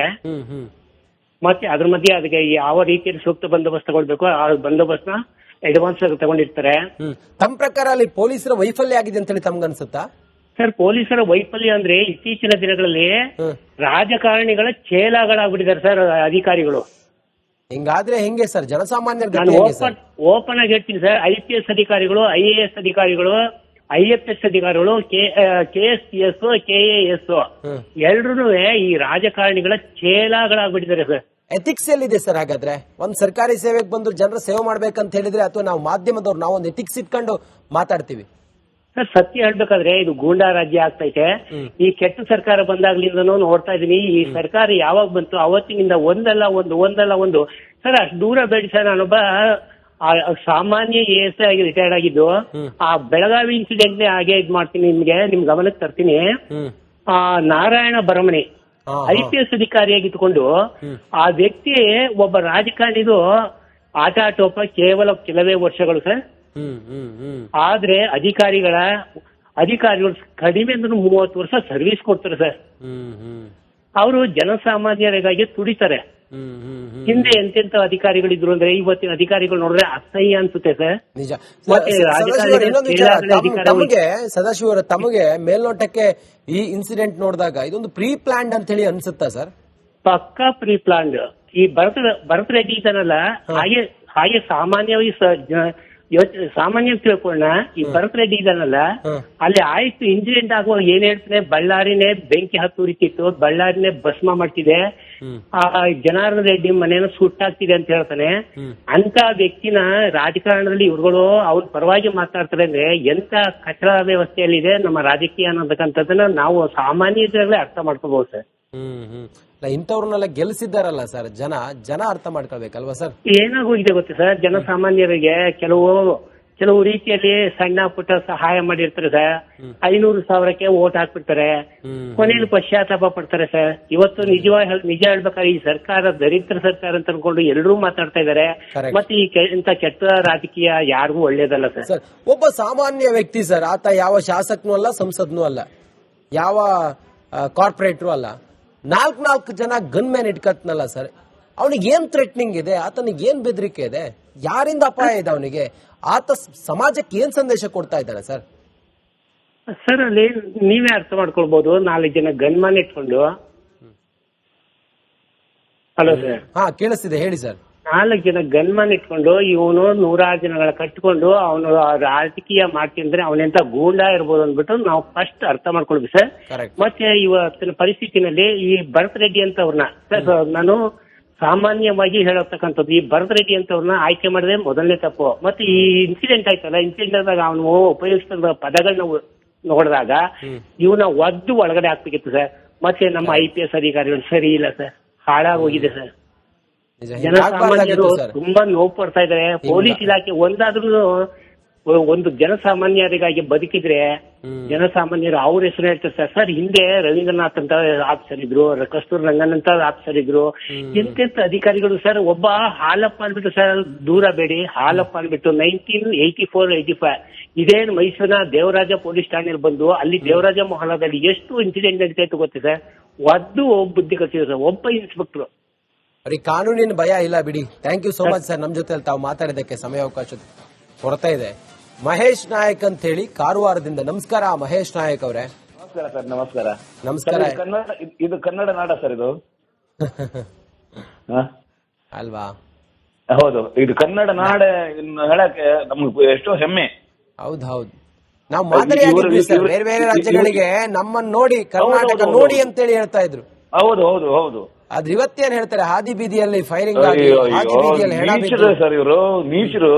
ಮತ್ತೆ ಅದ್ರ ಮಧ್ಯೆ ಅದಕ್ಕೆ ಯಾವ ರೀತಿಯಲ್ಲಿ ಸೂಕ್ತ ಬಂದೋಬಸ್ತ್ ತಗೊಳ್ಬೇಕು ಆ ಬಂದೋಬಸ್ತ್ ನ ಅಡ್ವಾನ್ಸ್ ಆಗಿ ತಗೊಂಡಿರ್ತಾರೆ. ತಮ್ಮ ಪ್ರಕಾರ ಅಲ್ಲಿ ಪೊಲೀಸರ ವೈಫಲ್ಯ ಆಗಿದೆ ಅಂತ ಹೇಳಿ ತಮ್ಗನ್ಸುತ್ತಾ? ಸರ್, ಪೊಲೀಸರ ವೈಫಲ್ಯ ಅಂದ್ರೆ ಇತ್ತೀಚಿನ ದಿನಗಳಲ್ಲಿ ರಾಜಕಾರಣಿಗಳ ಚೇಲಾಗಳಾಗ್ಬಿಟ್ಟಿದ್ದಾರೆ ಸರ್ ಅಧಿಕಾರಿಗಳು. ಹಿಂಗಾದ್ರೆ ಹೆಂಗೆ ಸರ್ ಜನಸಾಮಾನ್ಯರ? ನಾನು ಓಪನ್ ಆಗಿ ಹೇಳ್ತೀನಿ ಸರ್, IPS ಅಧಿಕಾರಿಗಳು, IAS ಅಧಿಕಾರಿಗಳು, IFS ಅಧಿಕಾರಿಗಳು, KSPS, KAS ಎಲ್ರೂ ಈ ರಾಜಕಾರಣಿಗಳ ಚೇಲಾಗಳಾಗ್ಬಿಟ್ಟಿದ್ದಾರೆ ಸರ್. ಎಥಿಕ್ಸ್ ಎಲ್ಲಿದೆ ಸರ್ ಹಾಗಾದ್ರೆ? ಒಂದ್ ಸರ್ಕಾರಿ ಸೇವೆಗೆ ಬಂದು ಜನರ ಸೇವೆ ಮಾಡ್ಬೇಕಂತ ಹೇಳಿದ್ರೆ ಅಥವಾ ನಾವು ಮಾಧ್ಯಮದವ್ರು ನಾವೊಂದು ಎಥಿಕ್ಸ್ ಇಟ್ಕೊಂಡು ಮಾತಾಡ್ತೀವಿ ಸರ್. ಸತ್ಯ ಹೇಳ್ಬೇಕಾದ್ರೆ ಇದು ಗೂಂಡಾ ರಾಜ್ಯ ಆಗ್ತೈತೆ. ಈ ಕೆಟ್ಟ ಸರ್ಕಾರ ಬಂದಾಗ್ಲಿಂದನೂ ನೋಡ್ತಾ ಇದೀನಿ. ಈ ಸರ್ಕಾರ ಯಾವಾಗ ಬಂತು ಅವತ್ತಿನಿಂದ ಒಂದಲ್ಲ ಒಂದು ಸರ್, ಅಷ್ಟು ದೂರ ಬೇಡಿ ಸರ್. ನಾನೊಬ್ಬ ಸಾಮಾನ್ಯ AS ಆಗಿ ರಿಟೈರ್ಡ್ ಆಗಿದ್ದು, ಆ ಬೆಳಗಾವಿ ಇನ್ಸಿಡೆಂಟ್ ಹಾಗೆ ಇದ್ ಮಾಡ್ತೀನಿ, ನಿಮ್ ಗಮನಕ್ಕೆ ತರ್ತೀನಿ. ನಾರಾಯಣ ಬರಮಣಿ IPS ಅಧಿಕಾರಿಯಾಗಿದ್ದುಕೊಂಡು ಆ ವ್ಯಕ್ತಿ ಒಬ್ಬ ರಾಜಕಾರಣಿದು ಆಟ ಆಟೋಪ ಕೇವಲ ಕೆಲವೇ ವರ್ಷಗಳು ಸರ್. ಆದ್ರೆ ಅಧಿಕಾರಿಗಳು ಕಡಿಮೆ ಅಂದ್ರೆ 30 ವರ್ಷ ಸರ್ವಿಸ್ ಕೊಡ್ತಾರೆ ಸರ್. ಅವರು ಜನಸಾಮಾನ್ಯರಿಗಾಗಿ ತುಡಿತಾರೆ. ಹಿಂದೆ ಎಂತೆಂತ ಅಧಿಕಾರಿಗಳಿದ್ರು ಅಂದ್ರೆ ಇವತ್ತಿನ ಅಧಿಕಾರಿಗಳು ನೋಡಿದ್ರೆ ಅಸಹ್ಯ ಅನ್ಸುತ್ತೆ ಸರ್. ನಿಜ. ಸದಾಶಿವ, ತಮಗೆ ಮೇಲ್ನೋಟಕ್ಕೆ ಈ ಇನ್ಸಿಡೆಂಟ್ ನೋಡಿದಾಗ ಇದೊಂದು ಪ್ರೀ ಪ್ಲಾನ್ಡ್ ಅಂತ ಹೇಳಿ ಅನ್ಸುತ್ತಾ ಸರ್? ಪಕ್ಕಾ ಪ್ರೀ ಪ್ಲಾನ್ಡ್. ಈ ಭರತ್ ರೆಡ್ಡಿ ಇದ್ದಾನಲ್ಲ, ಹಾಗೆ ಸಾಮಾನ್ಯವಾಗಿ ತಿಳ್ಕೊಳ್ಳೋಣ. ಈ ಭರತ್ ರೆಡ್ಡಿ ಇದ್ದಾನಲ್ಲ, ಅಲ್ಲಿ ಆಯ್ತು ಇನ್ಸಿಡೆಂಟ್ ಆಗುವಾಗ ಏನ್ ಹೇಳ್ತಾನೆ, ಬಳ್ಳಾರಿನೇ ಬೆಂಕಿ ಹತ್ತುರಿತಿತ್ತು, ಬಳ್ಳಾರಿನೇ ಭಸ್ಮ ಮಾಡ್ತಿದೆ, ಆ ಜನಾರ್ದನ ರೆಡ್ಡಿ ಮನೇನ ಸುಟ್ಟಾಗ್ತಿದೆ ಅಂತ ಹೇಳ್ತಾನೆ. ಅಂತ ವ್ಯಕ್ತಿನ ರಾಜಕಾರಣದಲ್ಲಿ ಇವ್ರುಗಳು ಅವ್ರ ಪರವಾಗಿ ಮಾತಾಡ್ತಾರೆ ಅಂದ್ರೆ ಎಂತ ಕಚಡ ವ್ಯವಸ್ಥೆಯಲ್ಲಿದೆ ನಮ್ಮ ರಾಜಕೀಯ ಅನ್ನೋದಕ್ಕಂಥದ್ದನ್ನ ನಾವು ಸಾಮಾನ್ಯರಾಗಲೇ ಅರ್ಥ ಮಾಡ್ಕೋಬಹುದು ಸರ್. ಇಂಥವ್ರನ್ನೆಲ್ಲ ಗೆಲ್ಸಿದ್ದಾರಲ್ಲ ಸರ್ ಜನ ಅರ್ಥ ಮಾಡ್ಕೊಳ್ಬೇಕಲ್ವಾ ಸರ್? ಏನಾಗೋಗಿದೆ ಗೊತ್ತಾ ಸರ್, ಜನಸಾಮಾನ್ಯರಿಗೆ ಕೆಲವು ರೀತಿಯಲ್ಲಿ ಸಣ್ಣ ಪುಟ್ಟ ಸಹಾಯ ಮಾಡಿರ್ತಾರೆ ಸರ್. 500,000ಕ್ಕೆ ವೋಟ್ ಹಾಕ್ಬಿಡ್ತಾರೆ, ಕೊನೆಯಲ್ಲಿ ಪಶ್ಚಾತ್ತಾಪ ಪಡ್ತಾರೆ ಸರ್. ಇವತ್ತು ನಿಜ ಹೇಳ್ಬೇಕಾದ್ರೆ ಈ ಸರ್ಕಾರ ದರಿದ್ರ ಸರ್ಕಾರ ಅಂತ ಅನ್ಕೊಂಡು ಎಲ್ಲರೂ ಮಾತಾಡ್ತಾ ಇದಾರೆ. ಮತ್ತೆ ಇಂತ ಕೆಟ್ಟ ರಾಜಕೀಯ ಯಾರಿಗೂ ಒಳ್ಳೇದಲ್ಲ ಸರ್. ಒಬ್ಬ ಸಾಮಾನ್ಯ ವ್ಯಕ್ತಿ ಸರ್, ಆತ ಯಾವ ಶಾಸಕನೂ ಅಲ್ಲ, ಸಂಸದ್ನೂ ಅಲ್ಲ, ಯಾವ ಕಾರ್ಪೊರೇಟ್ರು ಅಲ್ಲ, 4 ಜನ ಗನ್ ಮ್ಯಾನ್ ಇಟ್ಕತ್ನಲ್ಲ ಸರ್. ಅವನಿಗೆ ಏನ್ ಥ್ರೆಟ್ನಿಂಗ್ ಇದೆ? ಆತನಿಗೆ ಏನ್ ಬೆದರಿಕೆ ಇದೆ? ಯಾರಿಂದ ಅಪಾಯ ಇದೆ ಅವನಿಗೆ? ಆತ ಸಮಾಜಕ್ಕೆ ಏನ್ ಸಂದೇಶ ಕೊಡ್ತಾ ಇದ್ದಾನೆ ಸರ್? ಸರ್, ಅಲ್ಲಿ ನೀವೇ ಅರ್ಥ ಮಾಡ್ಕೊಳ್ಬಹುದು. 4 ಜನ ಗನ್ ಮ್ಯಾನ್ ಇಟ್ಕೊಂಡು. Hello sir. ಕೇಳಿಸ್ತಿದೆ, ಹೇಳಿ ಸರ್. 4 ಜನ ಗನ್ ಮ್ಯಾನ್ ಇಟ್ಕೊಂಡು ಇವನು 100 ಜನಗಳ ಕಟ್ಕೊಂಡು ಅವನು ರಾಜಕೀಯ ಮಾಡ್ತಿದ್ರೆ ಅವನೆಂತ ಗೂಂಡಾ ಇರ್ಬೋದು ಅಂದ್ಬಿಟ್ಟು ನಾವು ಫಸ್ಟ್ ಅರ್ಥ ಮಾಡ್ಕೊಳ್ಬೇಕು ಸರ್. ಮತ್ತೆ ಇವತ್ತಿನ ಪರಿಸ್ಥಿತಿನಲ್ಲಿ ಈ ಭರತ್ ರೆಡ್ಡಿ ಅಂತವ್ರನ್ನ ನಾನು ಸಾಮಾನ್ಯವಾಗಿ ಹೇಳತಕ್ಕಂಥದ್ದು, ಈ ಭರತ್ ರೆಡ್ಡಿ ಅಂತವ್ರನ್ನ ಆಯ್ಕೆ ಮಾಡಿದ್ರೆ ಮೊದಲನೇ ತಪ್ಪು. ಮತ್ತೆ ಈ ಇನ್ಸಿಡೆಂಟ್ ಆಯ್ತಲ್ಲ, ಇನ್ಸಿಡೆಂಟ್ ಆದಾಗ ಅವನು ಉಪಯೋಗಿಸಿದ ಪದಗಳನ್ನ ನೋಡಿದಾಗ ಇವನ ಒದ್ದು ಒಳಗಡೆ ಹಾಕ್ಬೇಕಿತ್ತು ಸರ್. ಮತ್ತೆ ನಮ್ಮ IPS ಅಧಿಕಾರಿಗಳು ಸರಿ ಇಲ್ಲ ಸರ್, ಹಾಳಾಗೋಗಿದೆ ಸರ್. ಜನಸಾಮಾನ್ಯರು ತುಂಬಾ ನೋವು ಪಡ್ತಾ ಇದಾರೆ. ಪೊಲೀಸ್ ಇಲಾಖೆ ಒಂದು ಜನಸಾಮಾನ್ಯರಿಗಾಗಿ ಬದುಕಿದ್ರೆ ಜನಸಾಮಾನ್ಯರು ಅವ್ರ ಹೆಸರು ಹೇಳ್ತಾರೆ ಸರ್. ಹಿಂದೆ ರವೀಂದ್ರನಾಥ್ ಅಂತ ಆಫೀಸರ್ ಇದ್ರು, ಕಸ್ತೂರ್ ರಂಗನ್ ಅಂತ ಆಫೀಸರ್ ಇದ್ರು, ಎಂತೆಂತ ಅಧಿಕಾರಿಗಳು ಸರ್. ಒಬ್ಬ ಹಾಲಪ್ಪ ಅಂದ್ಬಿಟ್ಟು ಸರ್, ದೂರ ಬೇಡಿ, ಹಾಲಪ್ಪ ಅಂದ್ಬಿಟ್ಟು 1984-85 ಇದೇನು ಮೈಸೂರಿನ ದೇವರಾಜ ಪೊಲೀಸ್ ಠಾಣೆಯಲ್ಲಿ ಬಂದು ಅಲ್ಲಿ ದೇವರಾಜ ಮೊಹಲ್ಲಾದಲ್ಲಿ ಎಷ್ಟು ಇನ್ಸಿಡೆಂಟ್ ನಡೀತಾ ಇತ್ತು ಗೊತ್ತಾ ಸರ್. ಒದ್ದು ಬುದ್ಧಿ ಕಲಿಸಿದ್ರು ಸರ್, ಒಬ್ಬ ಇನ್ಸ್ಪೆಕ್ಟರ್. ಅವ್ರಿಗೆ ಕಾನೂನಿನ ಭಯ ಇಲ್ಲ ಬಿಡಿ. Thank you so much sir. ನಮ್ಮ ಜೊತೆ ತಾವು ಮಾತಾಡಿದಕ್ಕೆ ಸಮಯಾವಕಾಶ ಕೊರತಾ ಇದೆ. ಮಹೇಶ್ ನಾಯಕ್ ಅಂತ ಹೇಳಿ ಕಾರವಾರದಿಂದ. ನಮಸ್ಕಾರ ಮಹೇಶ್ ನಾಯಕ್ ಅವರೇ. ನಮಸ್ಕಾರ ಸರ್. ನಮಸ್ಕಾರ. ನಮಸ್ಕಾರ. ಇದು ಕನ್ನಡ ನಾಡ ಸರ್ ಇದು ಅಲ್ವಾ? ಹೌದು, ಇದು ಕನ್ನಡ ನಾಡ ಹೇಳಕ್ಕೆ ನಮ್ಗೆ ಎಷ್ಟೋ ಹೆಮ್ಮೆ. ಹೌದು, ನಾವು ಮಾದರಿಯಾಗಿದ್ವಿ ಸರ್. ಬೇರೆ ಬೇರೆ ರಾಜ್ಯಗಳಿಗೆ ನಮ್ಮನ್ನ ನೋಡಿ, ಕರ್ನಾಟಕ ನೋಡಿ ಅಂತೇಳಿ ಹೇಳ್ತಾ ಇದ್ರು. ಹೌದು ಹೌದು ಹೌದು. ಆದ್ರೆ ಇವತ್ತೇನ್ ಹೇಳ್ತಾರೆ, ಹಾದಿ ಬೀದಿಯಲ್ಲಿ ಫೈರಿಂಗ್ ಆಗಿ, ಹಾದಿ ಬೀದಿಯಲ್ಲಿ ಹೆಣ ಬಿದ್ದು. ಸರ್ ಇವರು ನೀಚರು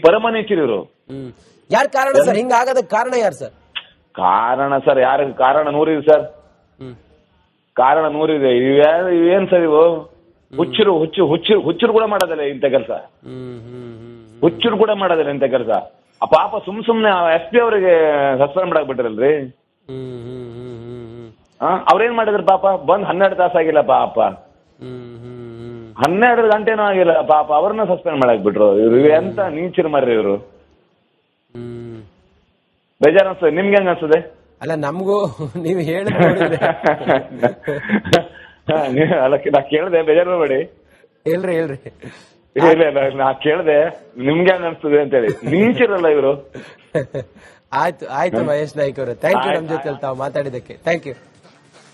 ಪರಮ ನೀಚರು ಇವರು. ಯಾರ ಕಾರಣ ಸರ್ ಹಿಂಗಾಗದಕ್ಕೆ? ಕಾರಣ ಯಾರು ಸರ್? ಕಾರಣ ಸರ್ ಯಾರು? ಕಾರಣ ನೂರಿದೆ ಸರ್, ಕಾರಣ ನೂರಿದೆ. ಏನ್ ಸರ್ ಇವು ಹುಚ್ಚರು ಕೂಡ ಮಾಡೋದಿಲ್ಲ ಇಂಥ ಕೆಲಸ. ಹುಚ್ಚರು ಕೂಡ ಮಾಡೋದಿಲ್ಲ ಇಂಥ ಕೆಲಸ. ಆ ಪಾಪ ಸುಮ್ನೆ SP ಅವರಿಗೆ ಸಸ್ಪೆಂಡ್ ಮಾಡಕ್ ಬಿಟ್ಟಿರಲ್ರಿ. ಅವ್ರೇನ್ ಮಾಡಿದ್ರು ಪಾಪ? ಬಂದ್ 12 ತಾಸಾಗಿಲ್ಲ ಪಾಪ. 12 ಗಂಟೆನೂ ಆಗಿಲ್ಲ ಪಾಪ ಅವ್ರನ್ನ ಸಸ್ಪೆಂಡ್ ಮಾಡಕ್ ಬಿಟ್ರು. ಇವ್ರು ಎಂತ ನೀಚರು ಮರ್ರಿ ಇವ್ರು. ಬೇಜಾರ್ ಅನ್ಸ್ತದೆ. ನಿಮ್ಗೆ ಹೆಂಗ ಅನ್ಸ್ತದೆ? ಅಲ್ಲ ನಮಗೂ ನೀವು ಹೇಳಿದ್ರೆ ಅಲ್ಲ ನಾ ಕೇಳ್ದೆ, ಬೇಜಾರ್ ಮಾಡ್ಬೇಡಿ. ಹೇಳ್ರಿ ಇಲ್ಲ ನಾ ಕೇಳ್ದೆ ನಿಮ್ಗೆ ಹೆಂಗ ಅನ್ಸ್ತದೆ ಅಂತೇಳಿ. ನೀಚರಲ್ಲ ಇವರು. ಆಯ್ತು ಮಹೇಶ್ ನಾಯ್ಕ ಅವರು, ಥ್ಯಾಂಕ್ ಯು ನಮ್ಮ ಜೊತೆ ತಾವು ಮಾತಾಡಿದಕ್ಕೆ. Thank you.